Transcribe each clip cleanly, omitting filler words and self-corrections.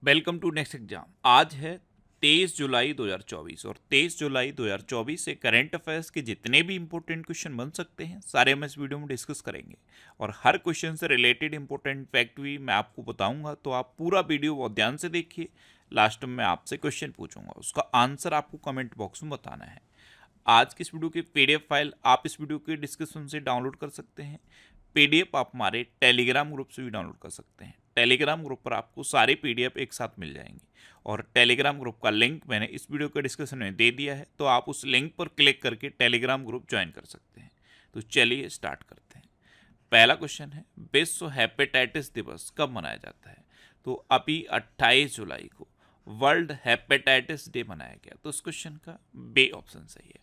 Welcome to next exam. आज है 23 जुलाई 2024 और 23 जुलाई 2024 से करंट अफेयर्स के जितने भी इंपॉर्टेंट क्वेश्चन बन सकते हैं सारे हम इस वीडियो में डिस्कस करेंगे और हर क्वेश्चन से रिलेटेड इंपॉर्टेंट फैक्ट भी मैं आपको बताऊंगा, तो आप पूरा वीडियो बहुत ध्यान से देखिए। लास्ट में मैं आपसे क्वेश्चन पूछूंगा, उसका आंसर आपको कमेंट बॉक्स में बताना है। आज की इस वीडियो की पीडीएफ फाइल आप इस वीडियो के डिस्क्रिप्शन से डाउनलोड कर सकते हैं। पीडीएफ आप हमारे टेलीग्राम ग्रुप से भी डाउनलोड कर सकते हैं। टेलीग्राम ग्रुप पर आपको सारे पीडीएफ एक साथ मिल जाएंगे और टेलीग्राम ग्रुप का लिंक मैंने इस वीडियो के डिस्क्रिप्शन में दे दिया है, तो आप उस लिंक पर क्लिक करके टेलीग्राम ग्रुप ज्वाइन कर सकते हैं। तो चलिए स्टार्ट करते हैं। पहला क्वेश्चन है, विश्व हेपेटाइटिस दिवस कब मनाया जाता है? तो अभी 28 जुलाई को वर्ल्ड हेपेटाइटिस डे मनाया गया। तो इस क्वेश्चन का बी ऑप्शन सही है।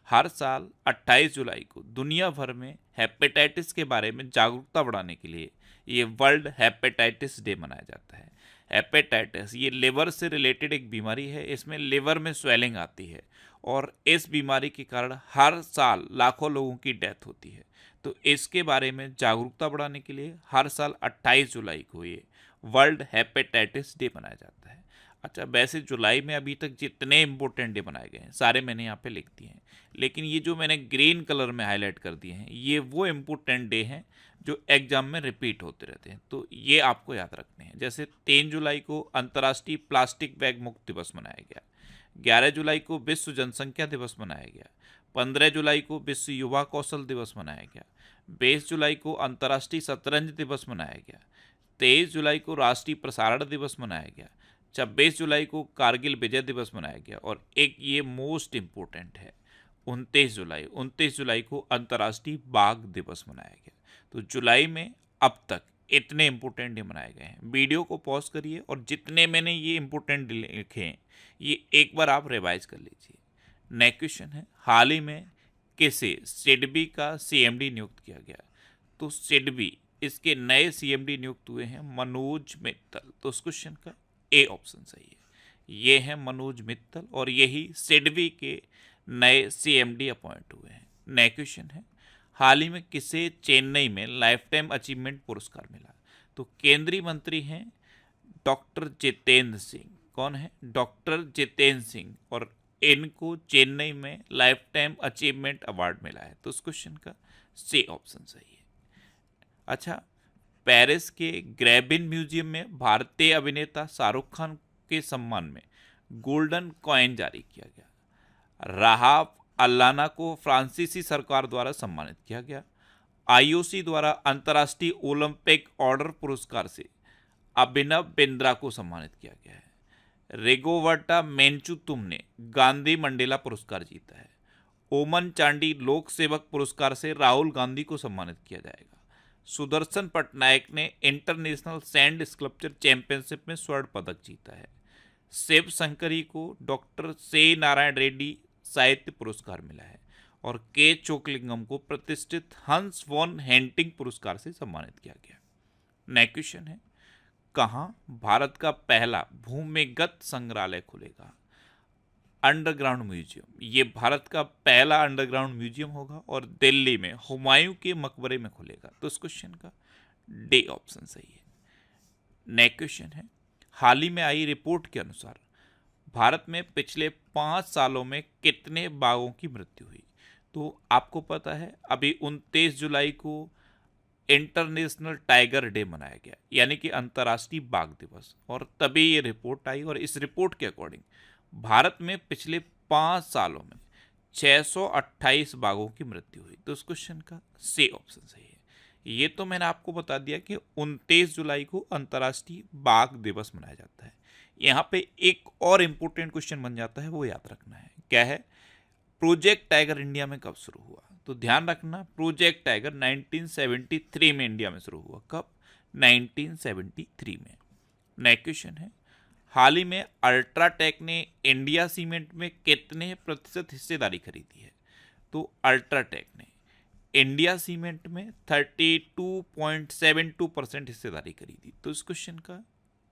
हर साल 28 जुलाई को दुनिया भर में हेपेटाइटिस के बारे में जागरूकता बढ़ाने के लिए ये वर्ल्ड हेपेटाइटिस डे मनाया जाता है। हेपेटाइटिस ये लिवर से रिलेटेड एक बीमारी है। इसमें लिवर में स्वेलिंग आती है और इस बीमारी के कारण हर साल लाखों लोगों की डेथ होती है। तो इसके बारे में जागरूकता बढ़ाने के लिए हर साल 28 जुलाई को ये वर्ल्ड हेपेटाइटिस डे मनाया जाता है। अच्छा, वैसे जुलाई में अभी तक जितने इम्पोर्टेंट डे बनाए गए हैं सारे मैंने यहाँ पे लिख दिए हैं, लेकिन ये जो मैंने ग्रीन कलर में हाईलाइट कर दिए हैं ये वो इम्पोर्टेंट डे हैं जो एग्जाम में रिपीट होते रहते हैं, तो ये आपको याद रखने हैं। जैसे 3 जुलाई को अंतर्राष्ट्रीय प्लास्टिक बैग मुक्त दिवस मनाया गया, 11 जुलाई को विश्व जनसंख्या दिवस मनाया गया, 15 जुलाई को विश्व युवा कौशल दिवस मनाया गया, 20 जुलाई को अंतर्राष्ट्रीय शतरंज दिवस मनाया गया, 23 जुलाई को राष्ट्रीय प्रसारण दिवस मनाया गया, 26 जुलाई को कारगिल विजय दिवस मनाया गया और एक ये मोस्ट इम्पोर्टेंट है 29 जुलाई को अंतर्राष्ट्रीय बाघ दिवस मनाया गया। तो जुलाई में अब तक इतने इम्पोर्टेंट डे मनाए गए हैं। वीडियो को पॉज करिए और जितने मैंने ये इम्पोर्टेंट डे लिखे हैं ये एक बार आप रिवाइज कर लीजिए। नेक्स्ट क्वेश्चन है, हाल ही में किसे सिडबी का सीएमडी नियुक्त किया गया? तो सिडबी इसके नए सीएमडी नियुक्त हुए हैं मनोज मित्तल। तो उस क्वेश्चन का ए ऑप्शन सही है। ये है मनोज मित्तल और यही सिडबी के नए सीएमडी अपॉइंट हुए हैं। नेक्स्ट क्वेश्चन है, हाल ही में किसे चेन्नई में लाइफ टाइम अचीवमेंट पुरस्कार मिला? तो केंद्रीय मंत्री हैं डॉक्टर जितेंद्र सिंह। कौन है? डॉक्टर जितेंद्र सिंह, और इनको चेन्नई में लाइफ टाइम अचीवमेंट अवार्ड मिला है। तो उस क्वेश्चन का सी ऑप्शन सही है। अच्छा, पेरिस के ग्रेबिन म्यूजियम में भारतीय अभिनेता शाहरुख खान के सम्मान में गोल्डन कॉइन जारी किया गया। राहफ अल्लाना को फ्रांसीसी सरकार द्वारा सम्मानित किया गया। आईओसी द्वारा अंतर्राष्ट्रीय ओलंपिक ऑर्डर पुरस्कार से अभिनव बिंद्रा को सम्मानित किया गया है। रिगोवर्टा मेंचुतुम ने गांधी मंडेला पुरस्कार जीता है। ओमन चांडी लोक सेवक पुरस्कार से राहुल गांधी को सम्मानित किया जाएगा। सुदर्शन पटनायक ने इंटरनेशनल सैंड स्कल्पचर चैंपियनशिप में स्वर्ण पदक जीता है। शिव शंकरी को डॉक्टर से नारायण रेड्डी साहित्य पुरस्कार मिला है और के चोकलिंगम को प्रतिष्ठित हंस वॉन हेंटिंग पुरस्कार से सम्मानित किया गया। नेक्स्ट क्वेश्चन है, कहाँ भारत का पहला भूमिगत संग्रहालय खुलेगा? Underground museum. ये भारत का पहला अंडरग्राउंड म्यूजियम होगा और दिल्ली में हुमायूं के मकबरे में खुलेगा। तो इस क्वेश्चन का डी ऑप्शन सही है। नेक्स्ट क्वेश्चन है, हाल ही में आई रिपोर्ट के अनुसार भारत में पिछले 5 सालों में कितने बाघों की मृत्यु हुई? तो आपको पता है अभी 29 जुलाई को इंटरनेशनल टाइगर डे मनाया गया, यानी कि अंतर्राष्ट्रीय बाघ दिवस, और तभी ये रिपोर्ट आई और इस रिपोर्ट के अकॉर्डिंग भारत में पिछले 5 सालों में 628 बाघों की मृत्यु हुई। तो इस क्वेश्चन का सी ऑप्शन सही है। ये तो मैंने आपको बता दिया कि 29 जुलाई को अंतर्राष्ट्रीय बाघ दिवस मनाया जाता है। यहाँ पे एक और इम्पोर्टेंट क्वेश्चन बन जाता है, वो याद रखना है। क्या है? प्रोजेक्ट टाइगर इंडिया में कब शुरू हुआ? तो ध्यान रखना, प्रोजेक्ट टाइगर 1973 में इंडिया में शुरू हुआ। कब? 1973 में। नेक्स्ट क्वेश्चन है, हाल ही में अल्ट्राटेक ने इंडिया सीमेंट में कितने प्रतिशत हिस्सेदारी खरीदी है? तो अल्ट्राटेक ने इंडिया सीमेंट में 32.72% हिस्सेदारी खरीदी। तो इस क्वेश्चन का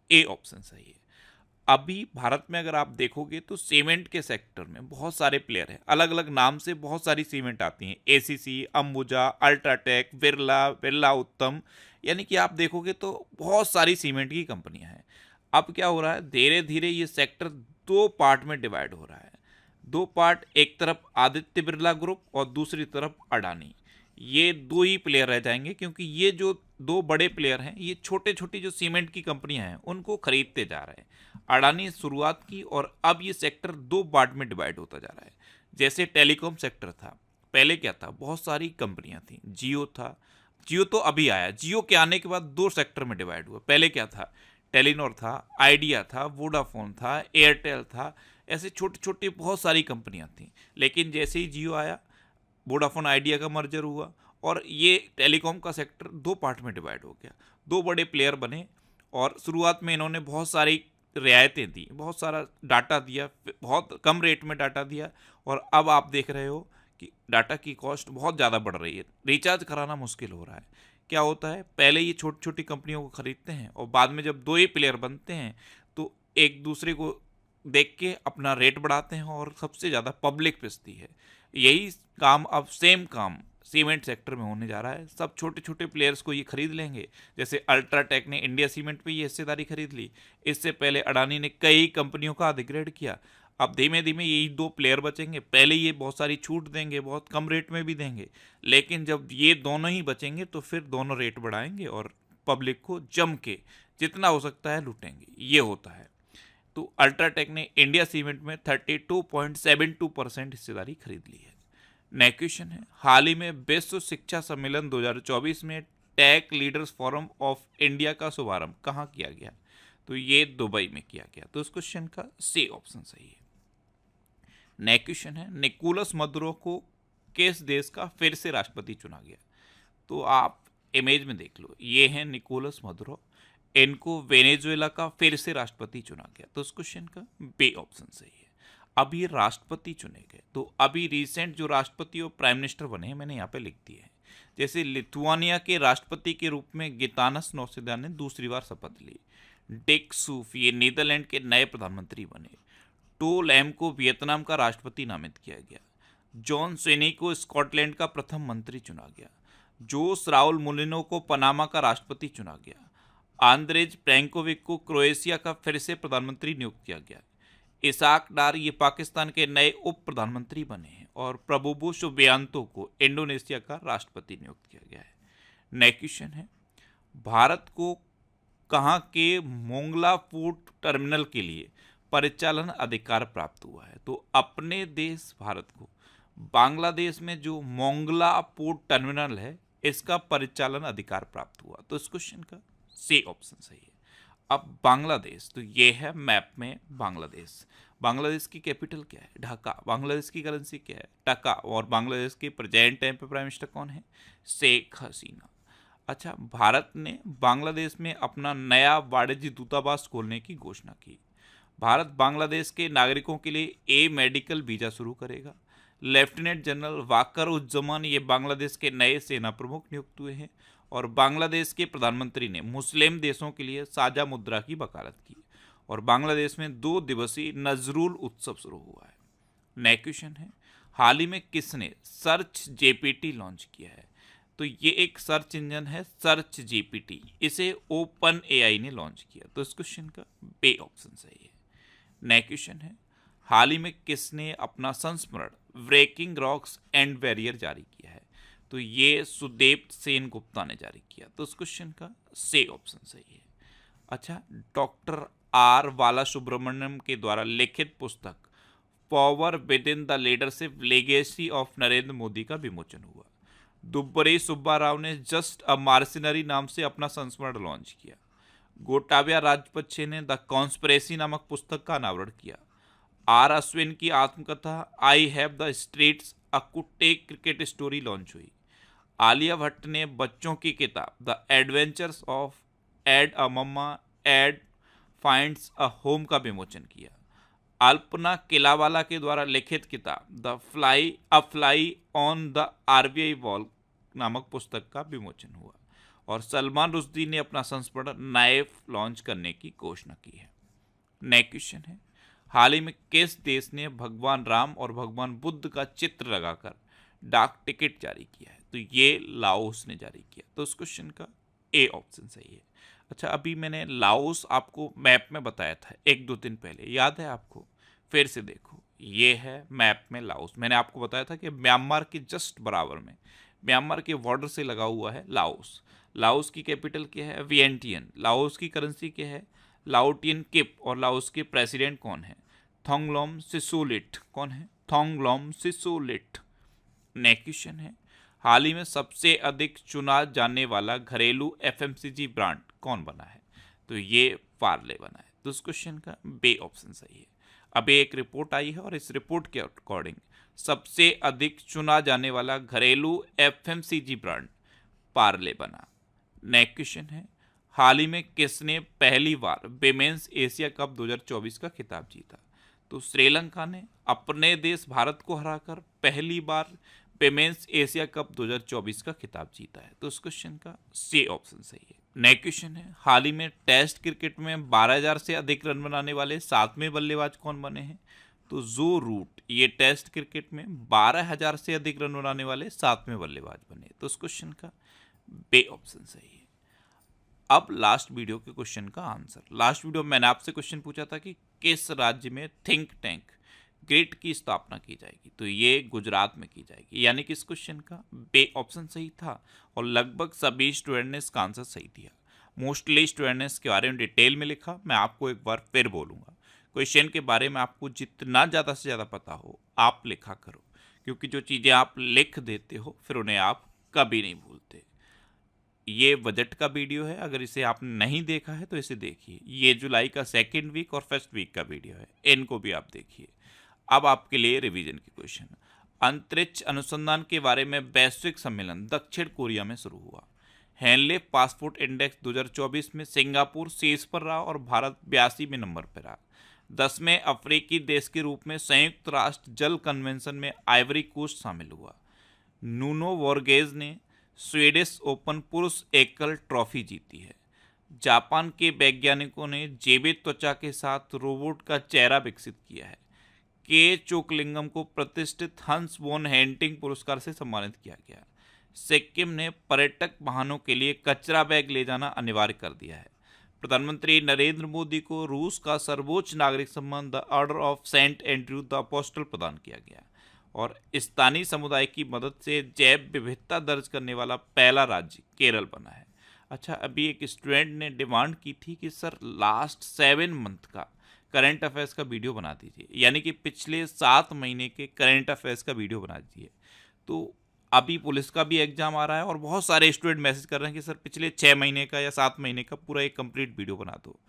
ए ऑप्शन सही है। अभी भारत में अगर आप देखोगे तो सीमेंट के सेक्टर में बहुत सारे प्लेयर हैं, अलग अलग नाम से बहुत सारी सीमेंट आती हैं, एसीसी, अंबुजा, अल्ट्राटेक, बिरला, बिरला उत्तम, यानी कि आप देखोगे तो बहुत सारी सीमेंट की कंपनियां हैं। अब क्या हो रहा है, धीरे धीरे ये सेक्टर दो पार्ट में डिवाइड हो रहा है। दो पार्ट, एक तरफ आदित्य बिरला ग्रुप और दूसरी तरफ अडानी। ये दो ही प्लेयर रह जाएंगे, क्योंकि ये जो दो बड़े प्लेयर हैं ये छोटे छोटी जो सीमेंट की कंपनियां हैं उनको खरीदते जा रहे हैं। अडानी शुरुआत की और अब ये सेक्टर दो पार्ट में डिवाइड होता जा रहा है। जैसे टेलीकॉम सेक्टर था, पहले क्या था, बहुत सारी कंपनियां थी, जियो था। जियो तो अभी आया, जियो के आने के बाद दो सेक्टर में डिवाइड हुआ। पहले क्या था, टेलीनॉर था, आइडिया था, वोडाफोन था, एयरटेल था, ऐसे छोटी छोटी बहुत सारी कंपनियां थी। लेकिन जैसे ही जियो आया, वोडाफोन आइडिया का मर्जर हुआ और ये टेलीकॉम का सेक्टर दो पार्ट में डिवाइड हो गया। दो बड़े प्लेयर बने और शुरुआत में इन्होंने बहुत सारी रियायतें दी, बहुत सारा डाटा दिया, बहुत कम रेट में डाटा दिया। और अब आप देख रहे हो कि डाटा की कॉस्ट बहुत ज़्यादा बढ़ रही है, रिचार्ज कराना मुश्किल हो रहा है। क्या होता है, पहले ये छोटी छोटी कंपनियों को खरीदते हैं और बाद में जब दो ही प्लेयर बनते हैं तो एक दूसरे को देख के अपना रेट बढ़ाते हैं और सबसे ज़्यादा पब्लिक पिसती है। यही काम अब सेम काम सीमेंट सेक्टर में होने जा रहा है। सब छोटे छोटे प्लेयर्स को ये खरीद लेंगे। जैसे अल्ट्राटेक ने इंडिया सीमेंट पे ये हिस्सेदारी खरीद ली, इससे पहले अडानी ने कई कंपनियों का अधिग्रहण किया। अब धीमे धीमे यही दो प्लेयर बचेंगे। पहले ये बहुत सारी छूट देंगे, बहुत कम रेट में भी देंगे, लेकिन जब ये दोनों ही बचेंगे तो फिर दोनों रेट बढ़ाएंगे और पब्लिक को जम के जितना हो सकता है लूटेंगे। ये होता है। तो अल्ट्राटेक ने इंडिया सीमेंट में 32.72% हिस्सेदारी खरीद ली है। नेक्स्ट क्वेश्चन है, हाल ही में विश्व शिक्षा सम्मेलन 2024 में tech leaders forum of India का शुभारंभ कहाँ किया गया? तो ये दुबई में किया गया। तो इस क्वेश्चन का सी ऑप्शन सही है। नेक्स्ट क्वेश्चन है, निकोलस मदुरो को किस देश का फिर से राष्ट्रपति चुना गया? तो आप इमेज में देख लो, ये है निकोलस मदुरो, इनको वेनेजुएला का फिर से राष्ट्रपति चुना गया। तो इस क्वेश्चन का बी ऑप्शन सही है। अब ये राष्ट्रपति चुने गए, तो अभी रिसेंट जो राष्ट्रपति और प्राइम मिनिस्टर बने हैं मैंने यहाँ पे लिख दिए हैं। जैसे लिथुआनिया के राष्ट्रपति के रूप में गितानस नौसेदा ने दूसरी बार शपथ ली। डिक सूफ ये नीदरलैंड के नए प्रधानमंत्री बने। टो लैम को वियतनाम का राष्ट्रपति नामित किया गया। जॉन सेनी को स्कॉटलैंड का प्रथम मंत्री चुना गया। जोस राउल मुलिनो को पनामा का राष्ट्रपति चुना गया। आंद्रेज प्लेंकोविक को क्रोएशिया का फिर से प्रधानमंत्री नियुक्त किया गया। इसाक डार ये पाकिस्तान के नए उप प्रधानमंत्री बने हैं और प्रबुबो सुबियांतो को इंडोनेशिया का राष्ट्रपति नियुक्त किया गया है। नेक्स्ट क्वेश्चन है, भारत को कहाँ के मोंगला पोर्ट टर्मिनल के लिए परिचालन अधिकार प्राप्त हुआ है? तो अपने देश भारत को बांग्लादेश में जो मोंगला पोर्ट टर्मिनल है इसका परिचालन अधिकार प्राप्त हुआ। तो इस क्वेश्चन का सी ऑप्शन सही है। अब बांग्लादेश, तो ये है मैप में बांग्लादेश। बांग्लादेश की कैपिटल क्या है? ढाका। बांग्लादेश की करेंसी क्या है? टका। और बांग्लादेश के प्रेजेंट टाइम पे प्राइम मिनिस्टर कौन है? शेख हसीना। अच्छा, भारत ने बांग्लादेश में अपना नया वाणिज्य दूतावास खोलने की घोषणा की। भारत बांग्लादेश के नागरिकों के लिए ए मेडिकल वीजा शुरू करेगा। लेफ्टिनेंट जनरल वाकर उज्जमान ये बांग्लादेश के नए सेना प्रमुख नियुक्त हुए हैं और बांग्लादेश के प्रधानमंत्री ने मुस्लिम देशों के लिए साझा मुद्रा की वकालत की और बांग्लादेश में 2 दिवसीय नजरुल उत्सव शुरू हुआ है। नेक्स्ट क्वेश्चन है, हाल ही में किसने सर्च जेपीटी लॉन्च किया है? तो ये एक सर्च इंजन है, सर्च जीपीटी। इसे ओपन एआई ने लॉन्च किया। तो इस क्वेश्चन का बी ऑप्शन सही है। नेक्स्ट क्वेश्चन है, हाल ही में किसने अपना संस्मरण ब्रेकिंग रॉक्स एंड बैरियर जारी किया है? तो ये सुदेव सेन गुप्ता ने जारी किया। तो इस क्वेश्चन का सी ऑप्शन सही है। अच्छा, डॉक्टर आर बाला सुब्रमण्यम के द्वारा लिखित पुस्तक power with in the leadership legacy of Narendra Modi का विमोचन हुआ। दुब्बरी सुब्बा राव ने जस्ट अ मार्सिनरी नाम से अपना संस्मरण लॉन्च किया। गोटाबिया राजपक्षे ने द कॉन्स्पिरेसी नामक पुस्तक का अनावरण किया। आर अश्विन की आत्मकथा I have the streets a Kutti cricket story launch हुई। आलिया भट्ट ने बच्चों की किताब the adventures of Ed a mamma Ed finds a home का विमोचन किया। अल्पना किलावाला के द्वारा लिखित किताब the fly on the RBI wall नामक पुस्तक का विमोचन हुआ और सलमान रुश्दी ने अपना संस्मरण नाइफ लॉन्च करने की घोषणा की है। नेक्स्ट क्वेश्चन है, हाल ही में किस देश ने भगवान राम और भगवान बुद्ध का चित्र लगाकर डाक टिकट जारी किया है? तो ये लाओस ने जारी किया। तो इस क्वेश्चन का ए ऑप्शन सही है। अच्छा, अभी मैंने लाओस आपको मैप में बताया था 1-2 दिन पहले, याद है आपको? फिर से देखो, ये है मैप में लाओस। मैंने आपको बताया था कि म्यांमार के जस्ट बराबर में, म्यांमार के बॉर्डर से लगा हुआ है लाओस। लाओस की कैपिटल क्या है? वियंटियन। लाओस की करेंसी क्या है? लाओटियन किप। और लाओस के प्रेसिडेंट कौन है? थोंगलोम सिसोलिट। कौन है? थोंगलोम सिसोलिट। नेक्स्ट क्वेश्चन है, हाल ही में सबसे अधिक चुना जाने वाला घरेलू एफएमसीजी ब्रांड कौन बना है? तो ये पार्ले बना है। तो इस क्वेश्चन का बे ऑप्शन सही है। अभी एक रिपोर्ट आई है और इस रिपोर्ट के अकॉर्डिंग सबसे अधिक चुना जाने वाला घरेलू एफएमसीजी ब्रांड पार्ले बना। नेक्स्ट क्वेश्चन है, हाल ही में किसने पहली बार विमेंस एशिया कप 2024 का खिताब जीता? तो श्रीलंका ने अपने देश भारत को हराकर पहली बार विमेंस एशिया कप 2024 का खिताब जीता है। तो इस क्वेश्चन का सी ऑप्शन सही है। नेक्स्ट क्वेश्चन है, हाल ही में टेस्ट क्रिकेट में 12,000 से अधिक रन बनाने वाले 7वें बल्लेबाज कौन बने हैं? तो जो रूट ये टेस्ट क्रिकेट में 12,000 से अधिक रन बनाने वाले 7वें बल्लेबाज बने। तो इस क्वेश्चन का बे ऑप्शन सही है। अब लास्ट वीडियो के क्वेश्चन का आंसर। लास्ट वीडियो में मैंने आपसे क्वेश्चन पूछा था कि किस राज्य में थिंक टैंक ग्रिड की स्थापना की जाएगी? तो ये गुजरात में की जाएगी, यानी कि इस क्वेश्चन का बे ऑप्शन सही था और लगभग सभी स्टूडेंट ने इसका आंसर सही दिया। मोस्टली स्टूडेंट ने इसके बारे में डिटेल में लिखा। मैं आपको एक बार फिर बोलूँगा, क्वेश्चन के बारे में आपको जितना ज़्यादा से ज़्यादा पता हो आप लिखा करो, क्योंकि जो चीज़ें आप लिख देते हो फिर उन्हें आप कभी नहीं भूलते। ये बजट का वीडियो है, अगर इसे आपने नहीं देखा है तो इसे देखिए। ये जुलाई का 2nd वीक और 1st वीक का वीडियो है, इनको भी आप देखिए। अब आपके लिए रिवीजन के क्वेश्चन। अंतरिक्ष अनुसंधान के बारे में वैश्विक सम्मेलन दक्षिण कोरिया में शुरू हुआ। हेनले पासपोर्ट इंडेक्स 2024 में सिंगापुर शीर्ष पर रहा और भारत 82वें नंबर पर रहा। 10वें अफ्रीकी देश के रूप में संयुक्त राष्ट्र जल कन्वेंशन में आइवरी कोस्ट शामिल हुआ। नूनो वोर्गेज ने स्वीडिश ओपन पुरुष एकल ट्रॉफी जीती है। जापान के वैज्ञानिकों ने जैविक त्वचा के साथ रोबोट का चेहरा विकसित किया है। के चोकलिंगम को प्रतिष्ठित हंस बोन हेंटिंग पुरस्कार से सम्मानित किया गया। सिक्किम ने पर्यटक वाहनों के लिए कचरा बैग ले जाना अनिवार्य कर दिया है। प्रधानमंत्री नरेंद्र मोदी को रूस का सर्वोच्च नागरिक सम्मान the order of Saint Andrew the Apostle प्रदान किया गया और स्थानीय समुदाय की मदद से जैव विविधता दर्ज करने वाला पहला राज्य केरल बना है। अच्छा, अभी एक स्टूडेंट ने डिमांड की थी कि सर लास्ट 7 मंथ का करंट अफेयर्स का वीडियो बना दीजिए, यानी कि पिछले 7 महीने के करंट अफेयर्स का वीडियो बना दीजिए। तो अभी पुलिस का भी एग्जाम आ रहा है और बहुत सारे स्टूडेंट मैसेज कर रहे हैं कि सर पिछले 6 महीने का या 7 महीने का पूरा एक कंप्लीट वीडियो बना दो।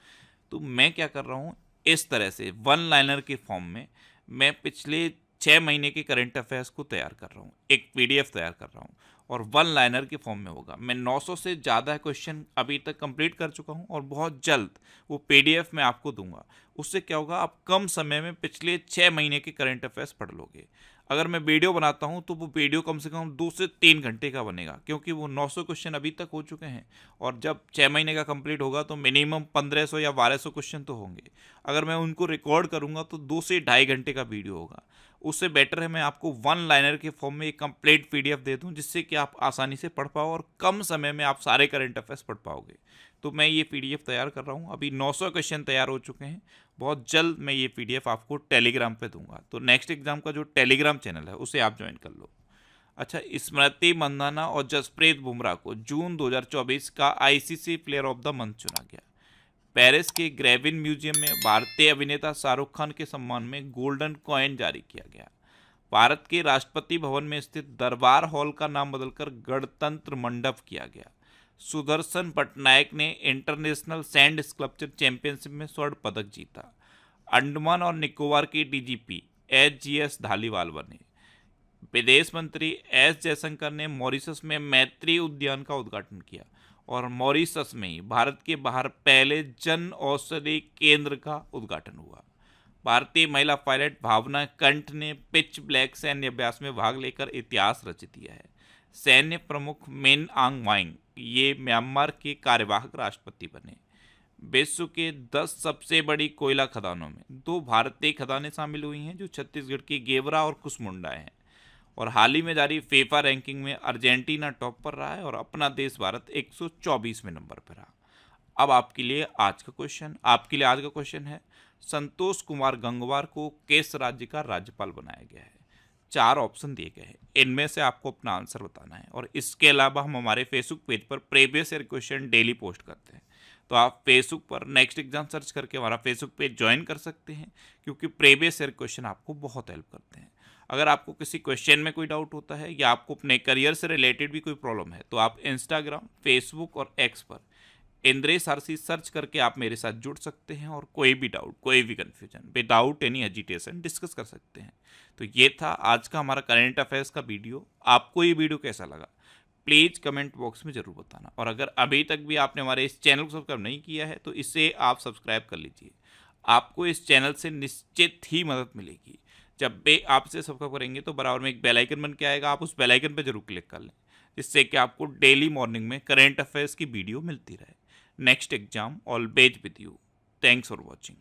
तो मैं क्या कर रहा हूँ, इस तरह से 1 लाइनर के फॉर्म में मैं पिछले 6 महीने के करंट अफेयर्स को तैयार कर रहा हूँ, एक PDF तैयार कर रहा हूँ और 1 लाइनर के फॉर्म में होगा। मैं 900 से ज़्यादा क्वेश्चन अभी तक कंप्लीट कर चुका हूँ और बहुत जल्द वो PDF मैं आपको दूंगा। उससे क्या होगा, आप कम समय में पिछले 6 महीने के करंट अफेयर्स पढ़ लोगे। अगर मैं वीडियो बनाता हूँ तो वो वीडियो कम से कम 2 से 3 घंटे का बनेगा, क्योंकि वो 900 क्वेश्चन अभी तक हो चुके हैं और जब 6 महीने का कंप्लीट होगा तो मिनिमम 1500 या 1200 क्वेश्चन तो होंगे। अगर मैं उनको रिकॉर्ड करूँगा तो 2 से 2.5 घंटे का वीडियो होगा। उससे बेटर है मैं आपको 1 लाइनर के फॉर्म में एक कंप्लीट PDF दे दूं, जिससे कि आप आसानी से पढ़ पाओ और कम समय में आप सारे करंट अफेयर्स पढ़ पाओगे। तो मैं ये PDF तैयार कर रहा हूँ, अभी 900 क्वेश्चन तैयार हो चुके हैं। बहुत जल्द मैं ये PDF आपको टेलीग्राम पे दूंगा। तो नेक्स्ट एग्जाम का जो टेलीग्राम चैनल है उसे आप ज्वाइन कर लो। अच्छा, स्मृति मंदाना और जसप्रीत बुमराह को जून 2024 का ICC player of the month चुना गया। पेरिस के ग्रेविन म्यूजियम में भारतीय अभिनेता शाहरुख खान के सम्मान में गोल्डन कॉइन जारी किया गया। भारत के राष्ट्रपति भवन में स्थित दरबार हॉल का नाम बदलकर गणतंत्र मंडप किया गया। सुदर्शन पटनायक ने इंटरनेशनल सैंड स्कल्पचर चैंपियनशिप में स्वर्ण पदक जीता। अंडमान और निकोबार के DGP SGS धालीवाल बने। विदेश मंत्री S जयशंकर ने मॉरिशस में मैत्री उद्यान का उद्घाटन किया और मॉरिशस में ही भारत के बाहर पहले जन औषधि केंद्र का उद्घाटन हुआ। भारतीय महिला पायलट भावना कंठ ने पिच ब्लैक सैन्य अभ्यास में भाग लेकर इतिहास रच दिया है। सैन्य प्रमुख मिन आंग वांग ये म्यांमार के कार्यवाहक राष्ट्रपति बने। विश्व के 10 सबसे बड़ी कोयला खदानों में 2 भारतीय खदानें शामिल हुई हैं, जो छत्तीसगढ़ की गेवरा और कुसमुंडा हैं। और हाल ही में जारी फीफा रैंकिंग में अर्जेंटीना टॉप पर रहा है और अपना देश भारत 124वें नंबर पर रहा। अब आपके लिए आज का क्वेश्चन है, संतोष कुमार गंगवार को किस राज्य का राज्यपाल बनाया गया है? 4 ऑप्शन दिए गए हैं, इनमें से आपको अपना आंसर बताना है। और इसके अलावा हम हमारे फेसबुक पेज पर previous year question daily post करते हैं, तो आप फेसबुक पर नेक्स्ट एग्जाम सर्च करके हमारा फेसबुक पेज ज्वाइन कर सकते हैं, क्योंकि प्रीवियस ईयर क्वेश्चन आपको बहुत हेल्प करते हैं। अगर आपको किसी क्वेश्चन में कोई डाउट होता है या आपको अपने करियर से रिलेटेड भी कोई प्रॉब्लम है, तो आप इंस्टाग्राम, फेसबुक और एक्स पर इंद्रेश आरसी सर्च करके आप मेरे साथ जुड़ सकते हैं और कोई भी डाउट, कोई भी confusion without any hesitation discuss कर सकते हैं। तो ये था आज का हमारा करंट अफेयर्स का वीडियो। आपको ये वीडियो कैसा लगा प्लीज़ कमेंट बॉक्स में ज़रूर बताना। और अगर अभी तक भी आपने हमारे इस चैनल को सब्सक्राइब नहीं किया है तो इसे आप सब्सक्राइब कर लीजिए। आपको इस चैनल से निश्चित ही मदद मिलेगी। जब भी आप इसे सब्सक्राइब करेंगे तो बराबर में एक बेल आइकन बन के आएगा, आप उस बेल आइकन पर जरूर क्लिक कर लें, जिससे कि आपको डेली मॉर्निंग में करंट अफेयर्स की वीडियो मिलती रहे। Next exam always with you. Thanks for watching.